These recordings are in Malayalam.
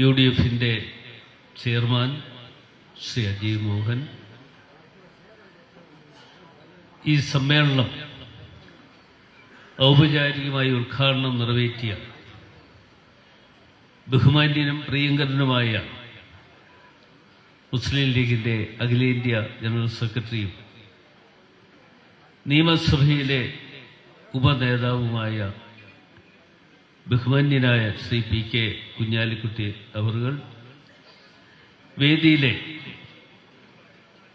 UDFിൻ്റെ ചെയർമാൻ ശ്രീ അജയ് മോഹൻ, ഈ സമ്മേളനം ഔപചാരികമായി ഉദ്ഘാടനം നിർവഹിച്ച ബഹുമാന്യനും പ്രിയങ്കരനുമായ മുസ്ലിം ലീഗിൻ്റെ അഖിലേന്ത്യാ ജനറൽ സെക്രട്ടറിയും നിയമസഭയിലെ ഉപനേതാവുമായ ബഹുമാന്യനായ ശ്രീ PK കുഞ്ഞാലിക്കുട്ടി അവറുകൾ, വേദിയിലെ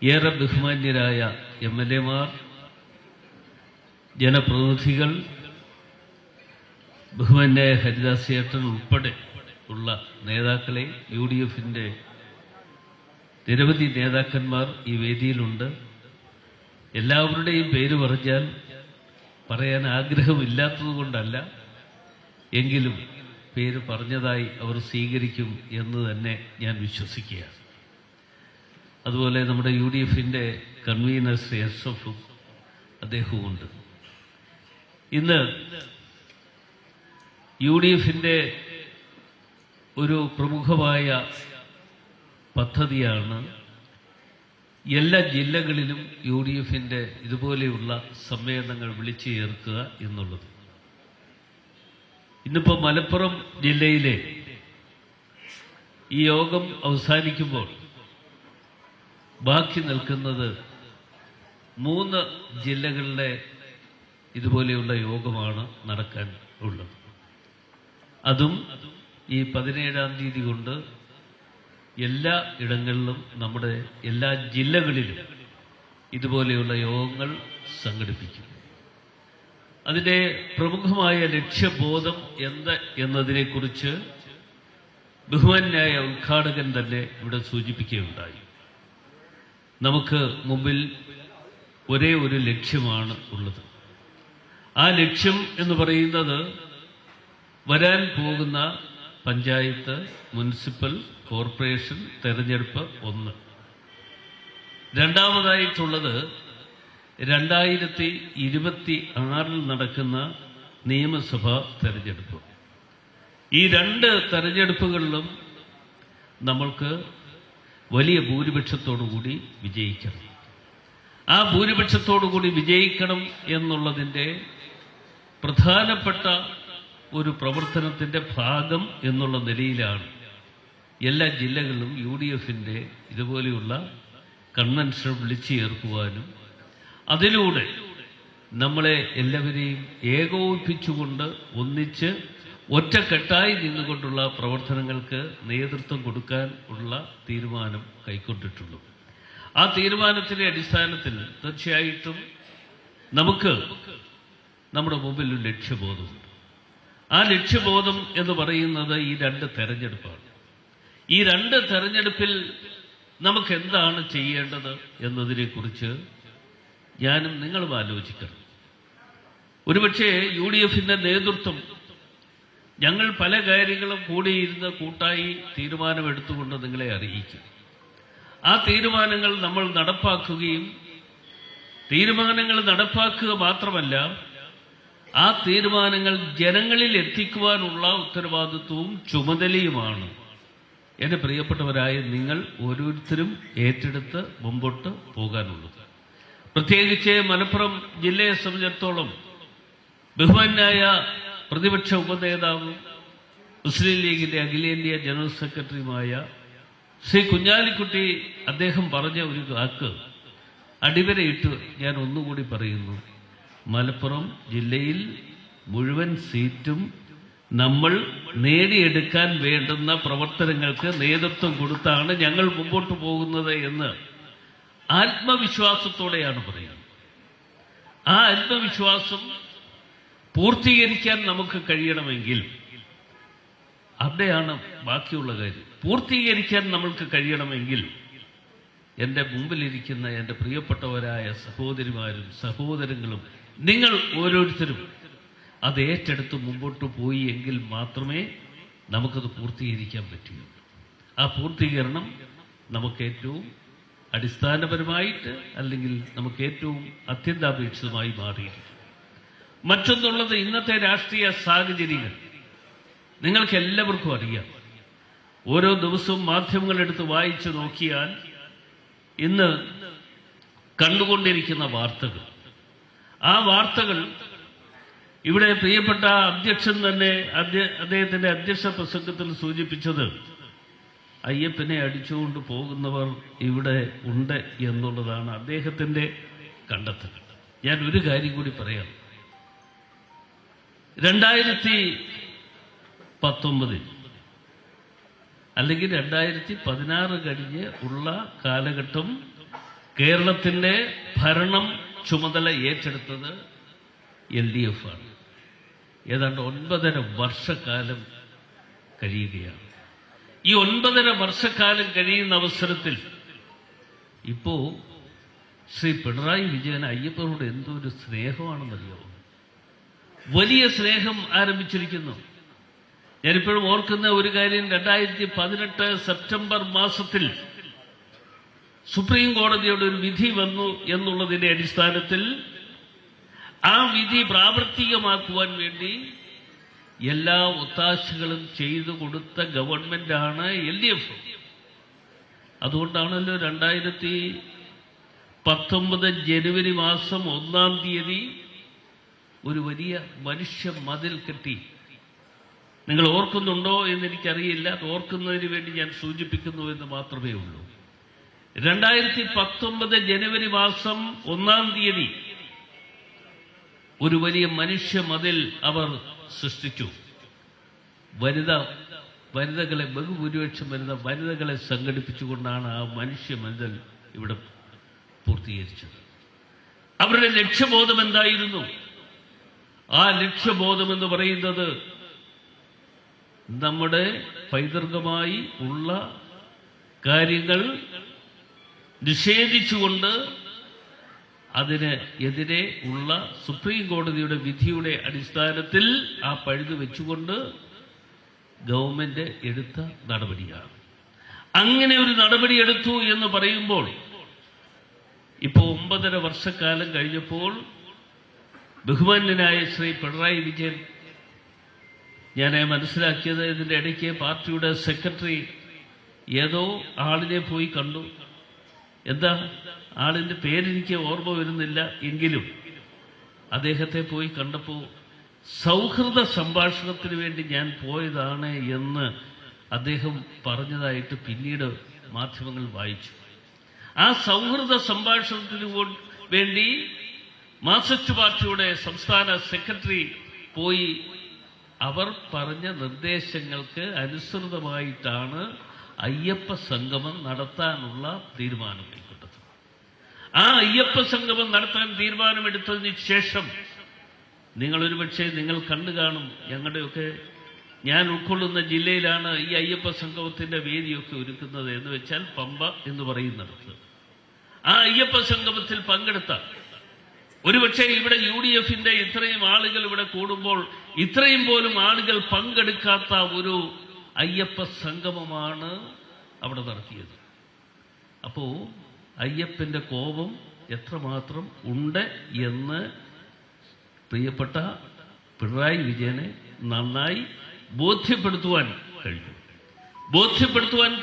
ഏറെ ബഹുമാന്യരായ MLA-മാർ, ജനപ്രതിനിധികൾ, ബഹുമാന്യനായ ഹരിദാസ് ചേട്ടൻ ഉൾപ്പെടെ ഉള്ള നേതാക്കളെ, UDFിൻ്റെ നിരവധി നേതാക്കന്മാർ ഈ വേദിയിലുണ്ട്. എല്ലാവരുടെയും പേര് പറഞ്ഞാൽ പറയാൻ ആഗ്രഹമില്ലാത്തതുകൊണ്ടല്ല, എങ്കിലും പേര് പറഞ്ഞതായി അവർ സ്വീകരിക്കും എന്ന് തന്നെ ഞാൻ വിശ്വസിക്കുകയാണ്. അതുപോലെ നമ്മുടെ UDFിൻ്റെ കൺവീനർ ശ്രീ അഷ്റഫും അദ്ദേഹവുമുണ്ട്. ഇന്ന് UDFിൻ്റെ ഒരു പ്രമുഖമായ പദ്ധതിയാണ് എല്ലാ ജില്ലകളിലും UDFിൻ്റെ ഇതുപോലെയുള്ള സമ്മേളനങ്ങൾ വിളിച്ചു ചേർക്കുക എന്നുള്ളത്. ഇന്നിപ്പോൾ മലപ്പുറം ജില്ലയിലെ ഈ യോഗം അവസാനിക്കുമ്പോൾ ബാക്കി നിൽക്കുന്നത് 3 ജില്ലകളിലെ ഇതുപോലെയുള്ള യോഗമാണ് നടക്കാൻ ഉള്ളത്. അതും ഈ 17-ാം തീയതി കൊണ്ട് എല്ലാ ഇടങ്ങളിലും, നമ്മുടെ എല്ലാ ജില്ലകളിലും ഇതുപോലെയുള്ള യോഗങ്ങൾ സംഘടിപ്പിക്കും. അതിൻ്റെ പ്രമുഖമായ ലക്ഷ്യബോധം എന്നതിനെക്കുറിച്ച് ബഹുമാന്യനായ ഉദ്ഘാടകൻ തന്നെ ഇവിടെ സൂചിപ്പിക്കുകയുണ്ടായി. നമുക്ക് മുമ്പിൽ ഒരേ ഒരു ലക്ഷ്യമാണ് ഉള്ളത്. ആ ലക്ഷ്യം എന്ന് പറയുന്നത് വരാൻ പോകുന്ന പഞ്ചായത്ത്, മുനിസിപ്പൽ കോർപ്പറേഷൻ തെരഞ്ഞെടുപ്പ് 1. രണ്ടാമതായിട്ടുള്ളത് 2026 നടക്കുന്ന നിയമസഭാ തെരഞ്ഞെടുപ്പ്. ഈ 2 തെരഞ്ഞെടുപ്പുകളിലും നമ്മൾക്ക് വലിയ ഭൂരിപക്ഷത്തോടുകൂടി വിജയിക്കണം. ആ ഭൂരിപക്ഷത്തോടുകൂടി വിജയിക്കണം എന്നുള്ളതിൻ്റെ പ്രധാനപ്പെട്ട ഒരു പ്രവർത്തനത്തിൻ്റെ ഭാഗം എന്നുള്ള നിലയിലാണ് എല്ലാ ജില്ലകളിലും UDFിൻ്റെ ഇതുപോലെയുള്ള കൺവെൻഷൻ വിളിച്ചു ചേർക്കുവാനും അതിലൂടെ നമ്മളെ എല്ലാവരെയും ഏകോപിപ്പിച്ചുകൊണ്ട് ഒന്നിച്ച് ഒറ്റക്കെട്ടായി നിന്നുകൊണ്ടുള്ള പ്രവർത്തനങ്ങൾക്ക് നേതൃത്വം കൊടുക്കാൻ ഉള്ള തീരുമാനം കൈക്കൊണ്ടിട്ടുള്ളൂ. ആ തീരുമാനത്തിൻ്റെ അടിസ്ഥാനത്തിൽ തീർച്ചയായിട്ടും നമുക്ക് നമ്മുടെ മുമ്പിൽ ഒരു ലക്ഷ്യബോധമുണ്ട്. ആ ലക്ഷ്യബോധം എന്ന് പറയുന്നത് ഈ 2 തെരഞ്ഞെടുപ്പാണ്. ഈ 2 തെരഞ്ഞെടുപ്പിൽ നമുക്ക് എന്താണ് ചെയ്യേണ്ടത് എന്നതിനെക്കുറിച്ച് ഞാനും നിങ്ങളും ആലോചിക്കണം. ഒരുപക്ഷെ UDFിൻ്റെ നേതൃത്വം ഞങ്ങൾ പല കാര്യങ്ങളും കൂടിയിരുന്ന് കൂട്ടായി തീരുമാനമെടുത്തുകൊണ്ട് നിങ്ങളെ അറിയിക്കും. ആ തീരുമാനങ്ങൾ നമ്മൾ നടപ്പാക്കുകയും, തീരുമാനങ്ങൾ നടപ്പാക്കുക മാത്രമല്ല, ആ തീരുമാനങ്ങൾ ജനങ്ങളിൽ എത്തിക്കുവാനുള്ള ഉത്തരവാദിത്വവും ചുമതലയുമാണ് എൻ്റെ പ്രിയപ്പെട്ടവരായ നിങ്ങൾ ഓരോരുത്തരും ഏറ്റെടുത്ത് മുമ്പോട്ട് പോകാനുള്ളത്. പ്രത്യേകിച്ച് മലപ്പുറം ജില്ലയെ സംബന്ധിച്ചിടത്തോളം ബഹുമാന്യനായ പ്രതിപക്ഷ ഉപനേതാവും മുസ്ലിം ലീഗിൻ്റെ അഖിലേന്ത്യാ ജനറൽ സെക്രട്ടറിയുമായ ശ്രീ കുഞ്ഞാലിക്കുട്ടി അദ്ദേഹം പറഞ്ഞ ഒരു വാക്ക് അടിവരയിട്ട് ഞാൻ ഒന്നുകൂടി പറയുന്നു. മലപ്പുറം ജില്ലയിൽ മുഴുവൻ സീറ്റും നമ്മൾ നേടിയെടുക്കാൻ വേണ്ടുന്ന പ്രവർത്തനങ്ങൾക്ക് നേതൃത്വം കൊടുത്താണ് ഞങ്ങൾ മുമ്പോട്ട് പോകുന്നത് എന്ന് ആത്മവിശ്വാസത്തോടെയാണ് പറയുന്നത്. ആ ആത്മവിശ്വാസം പൂർത്തീകരിക്കാൻ നമുക്ക് കഴിയണമെങ്കിൽ, അവിടെയാണ് ബാക്കിയുള്ള കാര്യം. പൂർത്തീകരിക്കാൻ നമ്മൾക്ക് കഴിയണമെങ്കിൽ എൻ്റെ മുമ്പിലിരിക്കുന്ന എൻ്റെ പ്രിയപ്പെട്ടവരായ സഹോദരിമാരും സഹോദരങ്ങളും നിങ്ങൾ ഓരോരുത്തരും അത് ഏറ്റെടുത്ത് മുമ്പോട്ട് പോയി എങ്കിൽ മാത്രമേ നമുക്കത് പൂർത്തീകരിക്കാൻ പറ്റുകയുള്ളൂ. ആ പൂർത്തീകരണം നമുക്ക് ഏറ്റവും അടിസ്ഥാനപരമായിട്ട്, അല്ലെങ്കിൽ നമുക്ക് ഏറ്റവും അത്യന്താപേക്ഷിതമായി മാറിയിരിക്കും. മറ്റൊന്നുള്ളത്, ഇന്നത്തെ രാഷ്ട്രീയ സാഹചര്യങ്ങൾ നിങ്ങൾക്ക് എല്ലാവർക്കും അറിയാം. ഓരോ ദിവസവും മാധ്യമങ്ങളെടുത്ത് വായിച്ചു നോക്കിയാൽ ഇന്ന് കണ്ടുകൊണ്ടിരിക്കുന്ന വാർത്തകൾ, ആ വാർത്തകൾ ഇവിടെ പ്രിയപ്പെട്ട അധ്യക്ഷൻ തന്നെ അദ്ദേഹത്തിന്റെ അധ്യക്ഷ പ്രസംഗത്തിൽ സൂചിപ്പിച്ചത് അയ്യപ്പനെ അടിച്ചുകൊണ്ട് പോകുന്നവർ ഇവിടെ ഉണ്ട് എന്നുള്ളതാണ് അദ്ദേഹത്തിന്റെ കണ്ടെത്തൽ. ഞാൻ ഒരു കാര്യം കൂടി പറയാം. 2019 അല്ലെങ്കിൽ 2016 കഴിഞ്ഞ് ഉള്ള കാലഘട്ടം കേരളത്തിന്റെ ഭരണം ചുമതല ഏറ്റെടുത്തത് LDF ആണ്. ഏതാണ്ട് 9.5 വർഷക്കാലം കഴിയുകയാണ്. ഈ 9.5 വർഷക്കാലം കഴിയുന്ന അവസരത്തിൽ ഇപ്പോ ശ്രീ പിണറായി വിജയൻ അയ്യപ്പനോട് എന്തൊരു സ്നേഹമാണെന്നറിയാമോ? വലിയ സ്നേഹം ആരംഭിച്ചിരിക്കുന്നു. ഞാനിപ്പോഴും ഓർക്കുന്ന ഒരു കാര്യം, 2018 സെപ്റ്റംബർ മാസത്തിൽ സുപ്രീം കോടതിയുടെ ഒരു വിധി വന്നു എന്നുള്ളതിന്റെ അടിസ്ഥാനത്തിൽ ആ വിധി പ്രാവർത്തികമാക്കുവാൻ വേണ്ടി എല്ലാ ഒത്താശകളും ചെയ്തു കൊടുത്ത ഗവൺമെന്റാണ് LDF. അതുകൊണ്ടാണല്ലോ 2019 ജനുവരി മാസം 1-ാം തീയതി ഒരു വലിയ മനുഷ്യ മതിൽ കെട്ടി. നിങ്ങൾ ഓർക്കുന്നുണ്ടോ എന്നെനിക്കറിയില്ല. ഓർക്കുന്നതിന് വേണ്ടി ഞാൻ സൂചിപ്പിക്കുന്നു എന്ന് മാത്രമേ ഉള്ളൂ. 2019 ജനുവരി മാസം 1-ാം തീയതി ഒരു വലിയ മനുഷ്യ മതിൽ അവർ സൃഷ്ടിച്ചു. വനിതകളെ, ബഹുഭൂരിപക്ഷം വരുന്ന വനിതകളെ സംഘടിപ്പിച്ചുകൊണ്ടാണ് ആ മനുഷ്യ മതിൽ ഇവിടെ പൂർത്തീകരിച്ചത്. അവരുടെ ലക്ഷ്യബോധം എന്തായിരുന്നു? ആ ലക്ഷ്യബോധം എന്ന് പറയുന്നത് നമ്മുടെ പൈതൃകമായി ഉള്ള കാര്യങ്ങൾ നിഷേധിച്ചുകൊണ്ട് അതിന് എതിരെ ഉള്ള സുപ്രീം കോടതിയുടെ വിധിയുടെ അടിസ്ഥാനത്തിൽ ആ പഴുത് വെച്ചുകൊണ്ട് ഗവൺമെന്റ് എടുത്ത നടപടിയാണ്. അങ്ങനെ ഒരു നടപടി എടുത്തു എന്ന് പറയുമ്പോൾ ഇപ്പോ 9.5 വർഷക്കാലം കഴിഞ്ഞപ്പോൾ ബഹുമാന്യനായ ശ്രീ പിണറായി വിജയൻ, ഞാൻ മനസ്സിലാക്കിയത് ഇതിന്റെ ഇടയ്ക്ക് പാർട്ടിയുടെ സെക്രട്ടറി ഏതോ ആളിനെ പോയി കണ്ടു. എന്താ ആളിന്റെ പേരെനിക്ക് ഓർമ്മ വരുന്നില്ല എങ്കിലും അദ്ദേഹത്തെ പോയി കണ്ടപ്പോൾ സൗഹൃദ സംഭാഷണത്തിന് വേണ്ടി ഞാൻ പോയതാണ് എന്ന് അദ്ദേഹം പറഞ്ഞതായിട്ട് പിന്നീട് മാധ്യമങ്ങൾ വായിച്ചു. ആ സൗഹൃദ സംഭാഷണത്തിന് വേണ്ടി മാർക്സിസ്റ്റ് പാർട്ടിയുടെ സംസ്ഥാന സെക്രട്ടറി പോയി അവർ പറഞ്ഞ നിർദ്ദേശങ്ങൾക്ക് അനുസൃതമായിട്ടാണ് അയ്യപ്പ സംഗമം നടത്താനുള്ള തീരുമാനം കൈക്കൊണ്ടത്. ആ അയ്യപ്പ സംഗമം നടത്താൻ തീരുമാനമെടുത്തതിന് ശേഷം നിങ്ങൾ കണ്ടു കാണും, ഞങ്ങളുടെയൊക്കെ ഞാൻ ഉൾക്കൊള്ളുന്ന ജില്ലയിലാണ് ഈ അയ്യപ്പ സംഗമത്തിന്റെ വേദിയൊക്കെ ഒരുക്കുന്നത്. എന്ന് വെച്ചാൽ പമ്പ എന്ന് പറയുന്നിടത്ത് ആ അയ്യപ്പ സംഗമത്തിൽ പങ്കെടുത്ത ഒരുപക്ഷെ ഇവിടെ UDFന്റെ ഇത്രയും ആളുകൾ ഇവിടെ കൂടുമ്പോൾ ഇത്രയും പോലും ആളുകൾ പങ്കെടുക്കാത്ത ഒരു അയ്യപ്പ സംഗമമാണ് അവിടെ നടത്തിയത്. അപ്പോ അയ്യപ്പന്റെ കോപം എത്രമാത്രം ഉണ്ട് എന്ന് പ്രിയപ്പെട്ട പിണറായി വിജയനെ നന്നായി ബോധ്യപ്പെടുത്തുവാൻ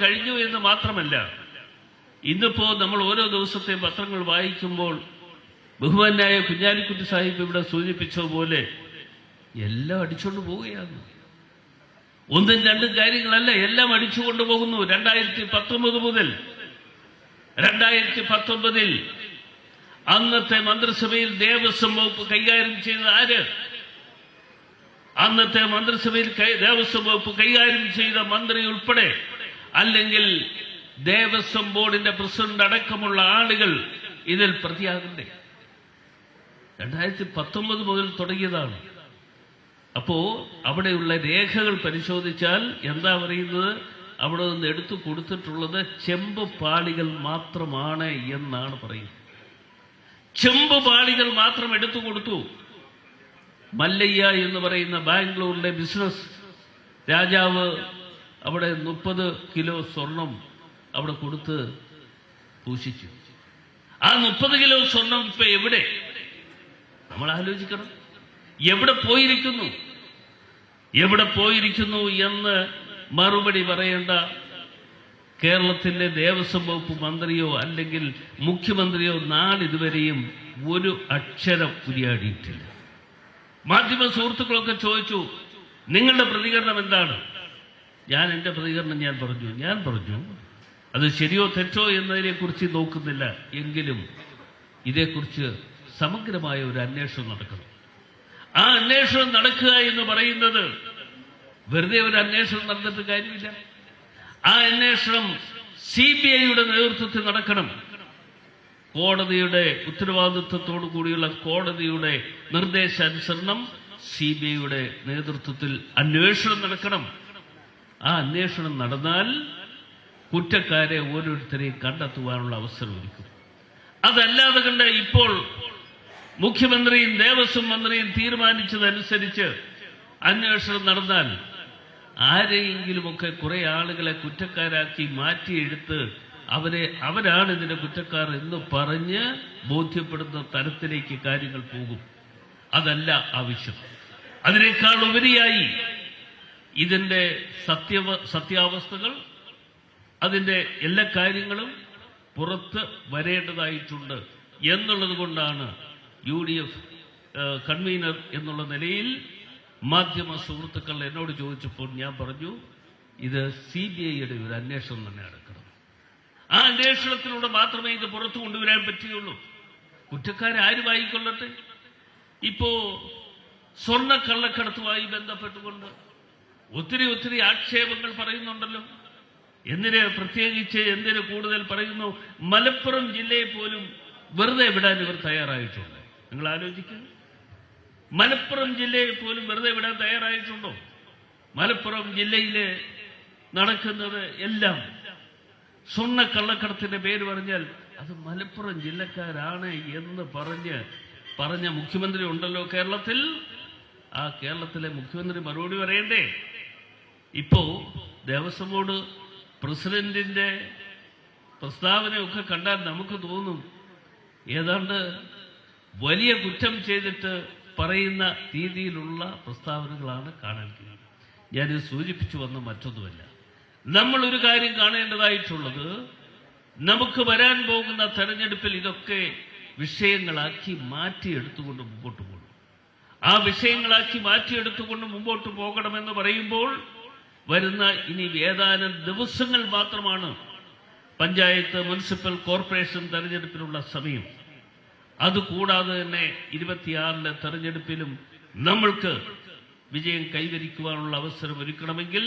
കഴിഞ്ഞു എന്ന് മാത്രമല്ല, ഇന്നിപ്പോ നമ്മൾ ഓരോ ദിവസത്തെ പത്രങ്ങൾ വായിക്കുമ്പോൾ ബഹുമാനായ കുഞ്ഞാലിക്കുട്ടി സാഹിബ് ഇവിടെ സൂചിപ്പിച്ചതുപോലെ എല്ലാം അടിച്ചുകൊണ്ട് പോവുകയാണ്. ഒന്നും രണ്ടും കാര്യങ്ങളല്ല, എല്ലാം അടിച്ചുകൊണ്ട് പോകുന്നു. 2019 മുതൽ 2019 അന്നത്തെ മന്ത്രിസഭയിൽ ദേവസ്വം വകുപ്പ് കൈകാര്യം ചെയ്തത് ആര്? അന്നത്തെ മന്ത്രിസഭയിൽ ദേവസ്വം വകുപ്പ് കൈകാര്യം ചെയ്ത മന്ത്രി ഉൾപ്പെടെ, അല്ലെങ്കിൽ ദേവസ്വം ബോർഡിന്റെ പ്രസിഡന്റ് അടക്കമുള്ള ആളുകൾ ഇതിൽ പ്രതിയാകണ്ടേ? 2019 മുതൽ തുടങ്ങിയതാണ്. അപ്പോ അവിടെയുള്ള രേഖകൾ പരിശോധിച്ചാൽ എന്താ പറയുന്നത്? അവിടെ നിന്ന് എടുത്തു കൊടുത്തിട്ടുള്ളത് ചെമ്പ് പാളികൾ മാത്രമാണ് എന്നാണ് പറയുന്നത്. ചെമ്പ് പാളികൾ മാത്രം എടുത്തു കൊടുത്തു. മല്ലയ്യ എന്ന് പറയുന്ന ബാംഗ്ലൂരിലെ ബിസിനസ് രാജാവ് അവിടെ 30 കിലോ സ്വർണം അവിടെ കൊടുത്ത് പൂശിച്ചു. ആ 30 കിലോ സ്വർണം ഇപ്പൊ എവിടെ? നമ്മൾ ആലോചിക്കണം. എവിടെ പോയിരിക്കുന്നു എന്ന് മറുപടി പറയേണ്ട കേരളത്തിന്റെ ദേവസ്വം വകുപ്പ് മന്ത്രിയോ അല്ലെങ്കിൽ മുഖ്യമന്ത്രിയോ നാളിതുവരെയും ഒരു അക്ഷരം ഉരിയാടിയിട്ടില്ല. മാധ്യമ സുഹൃത്തുക്കളൊക്കെ ചോദിച്ചു, നിങ്ങളുടെ പ്രതികരണം എന്താണ്? എൻ്റെ പ്രതികരണം ഞാൻ പറഞ്ഞു അത് ശരിയോ തെറ്റോ എന്നതിനെക്കുറിച്ച് നോക്കുന്നില്ല. എങ്കിലും ഇതേക്കുറിച്ച് സമഗ്രമായ ഒരു അന്വേഷണം നടക്കണം. ആ അന്വേഷണം നടക്കുക എന്ന് പറയുന്നത് വെറുതെ ഒരു അന്വേഷണം നടന്നിട്ട് കാര്യമില്ല. ആ അന്വേഷണം CBIയുടെ നേതൃത്വത്തിൽ നടക്കണം. കോടതിയുടെ ഉത്തരവാദിത്വത്തോടു കൂടിയുള്ള കോടതിയുടെ നിർദ്ദേശാനുസരണം CBIയുടെ നേതൃത്വത്തിൽ അന്വേഷണം നടക്കണം. ആ അന്വേഷണം നടന്നാൽ കുറ്റക്കാരെ ഓരോരുത്തരെയും കണ്ടെത്തുവാനുള്ള അവസരം ഒരുക്കും. അതല്ലാതെ കണ്ട് ഇപ്പോൾ മുഖ്യമന്ത്രിയും ദേവസ്വം മന്ത്രിയും തീരുമാനിച്ചതനുസരിച്ച് അന്വേഷണം നടന്നാൽ ആരെയെങ്കിലുമൊക്കെ കുറെ ആളുകളെ കുറ്റക്കാരാക്കി മാറ്റിയെടുത്ത് അവരാണ് ഇതിന്റെ കുറ്റക്കാർ എന്ന് പറഞ്ഞ് ബോധ്യപ്പെടുന്ന തരത്തിലേക്ക് കാര്യങ്ങൾ പോകും. അതല്ല ആവശ്യം. അതിനേക്കാൾ ഉപരിയായി ഇതിന്റെ സത്യാവസ്ഥകൾ, അതിന്റെ എല്ലാ കാര്യങ്ങളും പുറത്ത് വരേണ്ടതായിട്ടുണ്ട് എന്നുള്ളത് കൊണ്ടാണ് UDF കൺവീനർ എന്നുള്ള നിലയിൽ മാധ്യമ സുഹൃത്തുക്കൾ എന്നോട് ചോദിച്ചപ്പോൾ ഞാൻ പറഞ്ഞു, ഇത് CBIയുടെ ഒരു അന്വേഷണം തന്നെ നടക്കണം. ആ അന്വേഷണത്തിലൂടെ മാത്രമേ ഇത് പുറത്തു കൊണ്ടുവരാൻ പറ്റുകയുള്ളൂ. കുറ്റക്കാരാരുമായിക്കൊള്ളട്ടെ. ഇപ്പോ സ്വർണ്ണക്കള്ളക്കടത്തുമായി ബന്ധപ്പെട്ടുകൊണ്ട് ഒത്തിരി ആക്ഷേപങ്ങൾ പറയുന്നുണ്ടല്ലോ. എന്തിന് കൂടുതൽ പറയുന്നു? മലപ്പുറം ജില്ലയെ പോലും വെറുതെ വിടാൻ ഇവർ തയ്യാറായിട്ടുണ്ട്. നിങ്ങൾ ആലോചിക്കുക, മലപ്പുറം ജില്ലയെ പോലും വെറുതെ വിടാൻ തയ്യാറായിട്ടുണ്ടോ? മലപ്പുറം ജില്ലയില് നടക്കുന്നത് എല്ലാം സ്വർണ്ണക്കള്ളക്കടത്തിന്റെ പേര് പറഞ്ഞാൽ അത് മലപ്പുറം ജില്ലക്കാരാണ് എന്ന് പറഞ്ഞ മുഖ്യമന്ത്രി ഉണ്ടല്ലോ കേരളത്തിൽ. ആ കേരളത്തിലെ മുഖ്യമന്ത്രി മറുപടി പറയണ്ടേ? ഇപ്പോ ദേവസ്വം ബോർഡ് പ്രസിഡന്റിന്റെ പ്രസ്താവനയൊക്കെ കണ്ടാൽ നമുക്ക് തോന്നും ഏതാണ്ട് വലിയ കുറ്റം ചെയ്തിട്ട് പറയുന്ന രീതിയിലുള്ള പ്രസ്താവനകളാണ് കാണാൻ കഴിയുന്നത്. ഞാനിത് സൂചിപ്പിച്ചു വന്ന മറ്റൊന്നുമല്ല. നമ്മൾ ഒരു കാര്യം കാണേണ്ടതായിട്ടുള്ളത്, നമുക്ക് വരാൻ പോകുന്ന തെരഞ്ഞെടുപ്പിൽ ഇതൊക്കെ വിഷയങ്ങളാക്കി മാറ്റിയെടുത്തുകൊണ്ട് മുമ്പോട്ട് പോകണം. ആ വിഷയങ്ങളാക്കി മാറ്റിയെടുത്തുകൊണ്ട് മുമ്പോട്ട് പോകണമെന്ന് പറയുമ്പോൾ വരുന്ന ഇനി ഏതാനും ദിവസങ്ങൾ മാത്രമാണ് പഞ്ചായത്ത്, മുനിസിപ്പൽ കോർപ്പറേഷൻ തെരഞ്ഞെടുപ്പിനുള്ള സമയം. അതുകൂടാതെ തന്നെ 26-ലെ തെരഞ്ഞെടുപ്പിലും നമ്മൾക്ക് വിജയം കൈവരിക്കുവാനുള്ള അവസരം ഒരുക്കണമെങ്കിൽ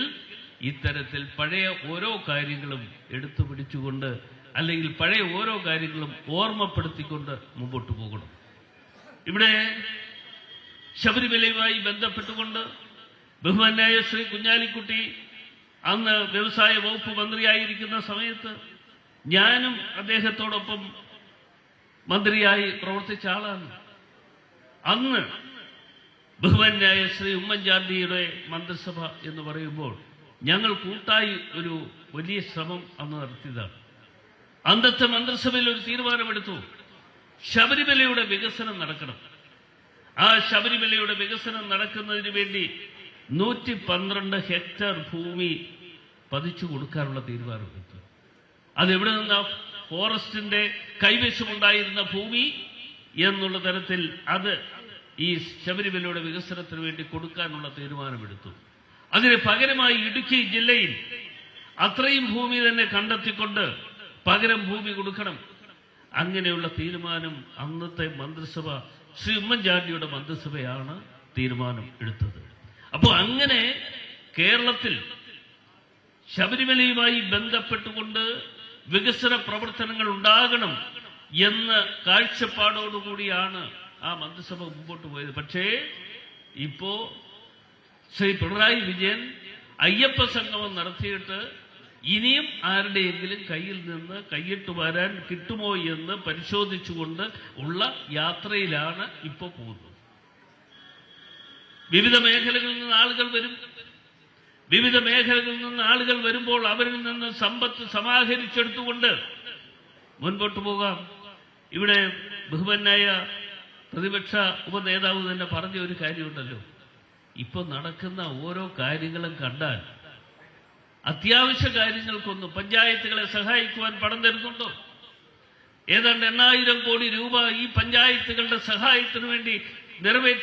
ഇത്തരത്തിൽ പഴയ ഓരോ കാര്യങ്ങളും എടുത്തു പിടിച്ചുകൊണ്ട് അല്ലെങ്കിൽ പഴയ ഓരോ കാര്യങ്ങളും ഓർമ്മപ്പെടുത്തിക്കൊണ്ട് മുമ്പോട്ട് പോകണം. ഇവിടെ ശബരിമലയുമായി ബന്ധപ്പെട്ടുകൊണ്ട് ബഹുമാന്യായ ശ്രീ കുഞ്ഞാലിക്കുട്ടി അന്ന് വ്യവസായ വകുപ്പ് മന്ത്രിയായിരിക്കുന്ന സമയത്ത് ഞാനും അദ്ദേഹത്തോടൊപ്പം മന്ത്രിയായി പ്രവർത്തിച്ച ആളാണ്. അന്ന് ബഹുമാന്യായ ശ്രീ ഉമ്മൻചാണ്ടിയുടെ മന്ത്രിസഭ എന്ന് പറയുമ്പോൾ ഞങ്ങൾ കൂട്ടായി ഒരു വലിയ ശ്രമം അന്ന് നടത്തിയതാണ്. അന്നത്തെ മന്ത്രിസഭയിൽ ഒരു തീരുമാനമെടുത്തു, ശബരിമലയുടെ വികസനം നടക്കണം. ആ ശബരിമലയുടെ വികസനം നടക്കുന്നതിന് വേണ്ടി 112 ഹെക്ടർ ഭൂമി പതിച്ചു കൊടുക്കാനുള്ള തീരുമാനമെടുത്തു. അതെവിടെ നിന്നാ? ഫോറസ്റ്റിന്റെ കൈവശമുണ്ടായിരുന്ന ഭൂമി എന്നുള്ള തരത്തിൽ അത് ഈ ശബരിമലയുടെ വികസനത്തിന് വേണ്ടി കൊടുക്കാനുള്ള തീരുമാനമെടുത്തു. അതിന് പകരമായി ഇടുക്കി ജില്ലയിൽ അത്രയും ഭൂമി തന്നെ കണ്ടെത്തിക്കൊണ്ട് പകരം ഭൂമി കൊടുക്കണം. അങ്ങനെയുള്ള തീരുമാനം അന്നത്തെ മന്ത്രിസഭ, ശ്രീ ഉമ്മൻചാണ്ടിയുടെ മന്ത്രിസഭയാണ് തീരുമാനം എടുത്തത്. അപ്പോൾ അങ്ങനെ കേരളത്തിൽ ശബരിമലയുമായി ബന്ധപ്പെട്ടുകൊണ്ട് വികസന പ്രവർത്തനങ്ങൾ ഉണ്ടാകണം എന്ന കാഴ്ചപ്പാടോടുകൂടിയാണ് ആ മന്ത്രിസഭ മുമ്പോട്ട് പോയത്. പക്ഷേ ഇപ്പോ ശ്രീ പിണറായി വിജയൻ അയ്യപ്പ സംഗമം നടത്തിയിട്ട് ഇനിയും ആരുടെയെങ്കിലും കയ്യിൽ നിന്ന് കൈയിട്ട് വരാൻ കിട്ടുമോ എന്ന് പരിശോധിച്ചുകൊണ്ട് ഉള്ള യാത്രയിലാണ് ഇപ്പോൾ പോകുന്നത്. വിവിധ മേഖലകളിൽ നിന്ന് ആളുകൾ വരും. വിവിധ മേഖലകളിൽ നിന്ന് ആളുകൾ വരുമ്പോൾ അവരിൽ നിന്ന് സമ്പത്ത് സമാഹരിച്ചെടുത്തുകൊണ്ട് മുൻപോട്ട് പോകാം. ഇവിടെ ബഹുമാന്യായ പ്രതിപക്ഷ ഉപനേതാവ് തന്നെ പറഞ്ഞ ഒരു കാര്യമുണ്ടല്ലോ, ഇപ്പൊ നടക്കുന്ന ഓരോ കാര്യങ്ങളും കണ്ടാൽ അത്യാവശ്യ കാര്യങ്ങൾക്കൊന്നും പഞ്ചായത്തുകളെ സഹായിക്കുവാൻ പണം തരുന്നുണ്ടോ? ഏതാണ്ട് 8,000 കോടി രൂപ ഈ പഞ്ചായത്തുകളുടെ സഹായത്തിന് വേണ്ടി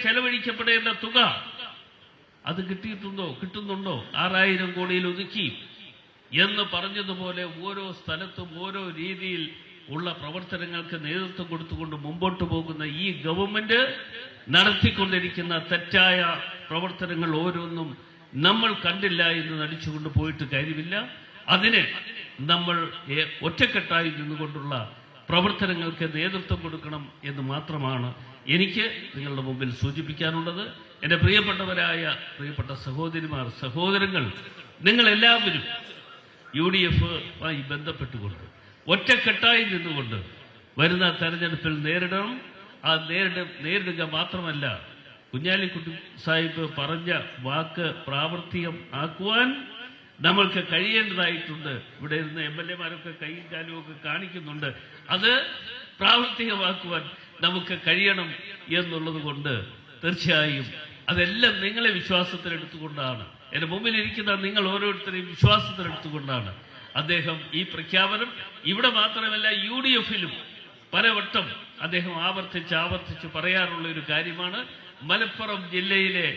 ചെലവഴിക്കപ്പെടേണ്ട തുക അത് കിട്ടുന്നുണ്ടോ? 6,000 കോടിയിൽ ഒതുക്കി എന്ന് പറഞ്ഞതുപോലെ ഓരോ സ്ഥലത്തും ഓരോ രീതിയിൽ ഉള്ള പ്രവർത്തനങ്ങൾക്ക് നേതൃത്വം കൊടുത്തുകൊണ്ട് മുമ്പോട്ട് പോകുന്ന ഈ ഗവൺമെന്റ് നടത്തിക്കൊണ്ടിരിക്കുന്ന തെറ്റായ പ്രവർത്തനങ്ങൾ ഓരോന്നും നമ്മൾ കണ്ടില്ല എന്ന് നടിച്ചുകൊണ്ട് പോയിട്ട് കാര്യമില്ല. അതിന് നമ്മൾ ഒറ്റക്കെട്ടായി നിന്നുകൊണ്ടുള്ള പ്രവർത്തനങ്ങൾക്ക് നേതൃത്വം കൊടുക്കണം എന്ന് മാത്രമാണ് എനിക്ക് നിങ്ങളുടെ മുമ്പിൽ സൂചിപ്പിക്കാനുള്ളത്. എൻ്റെ പ്രിയപ്പെട്ട സഹോദരിമാർ, സഹോദരങ്ങൾ, നിങ്ങളെല്ലാവരും UDF-മായി ബന്ധപ്പെട്ടുകൊണ്ട് ഒറ്റക്കെട്ടായി നിന്നുകൊണ്ട് വരുന്ന തെരഞ്ഞെടുപ്പിൽ നേരിടണം. ആ നേരിടുക മാത്രമല്ല, കുഞ്ഞാലിക്കുട്ടി സാഹിബ് പറഞ്ഞ വാക്ക് പ്രാവർത്തികം ആക്കുവാൻ നമ്മൾക്ക് കഴിയേണ്ടതായിട്ടുണ്ട്. ഇവിടെ ഇരുന്ന് MLA-മാരൊക്കെ കൈയും കാലും ഒക്കെ കാണിക്കുന്നുണ്ട്. അത് പ്രാവർത്തികമാക്കുവാൻ നമുക്ക് കഴിയണം എന്നുള്ളത് കൊണ്ട് തീർച്ചയായും അതെല്ലാം നിങ്ങളെ വിശ്വാസത്തിലെടുത്തുകൊണ്ടാണ്, എൻ്റെ മുമ്പിലിരിക്കുന്ന നിങ്ങൾ ഓരോരുത്തരെയും വിശ്വാസത്തിലെടുത്തുകൊണ്ടാണ് അദ്ദേഹം ഈ പ്രഖ്യാപനം ഇവിടെ മാത്രമല്ല UDF-ലും പലവട്ടം അദ്ദേഹം ആവർത്തിച്ച് പറയാറുള്ള ഒരു കാര്യമാണ്. മലപ്പുറം ജില്ലയിലെ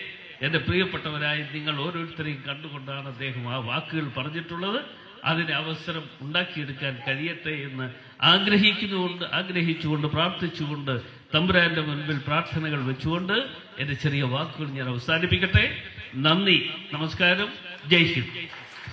എൻ്റെ പ്രിയപ്പെട്ടവരായ നിങ്ങൾ ഓരോരുത്തരെയും കണ്ടുകൊണ്ടാണ് അദ്ദേഹം ആ വാക്കുകൾ പറഞ്ഞിട്ടുള്ളത്. അതിന് അവസരം ഉണ്ടാക്കിയെടുക്കാൻ കഴിയട്ടെ എന്ന് ആഗ്രഹിച്ചുകൊണ്ട് പ്രാർത്ഥിച്ചുകൊണ്ട് തമ്പുരാന്റെ മുൻപിൽ പ്രാർത്ഥനകൾ വെച്ചുകൊണ്ട് എൻ്റെ ചെറിയ വാക്കുകൾ ഞാൻ അവസാനിപ്പിക്കട്ടെ. നന്ദി, നമസ്കാരം, ജയ് ഹിന്ദ്.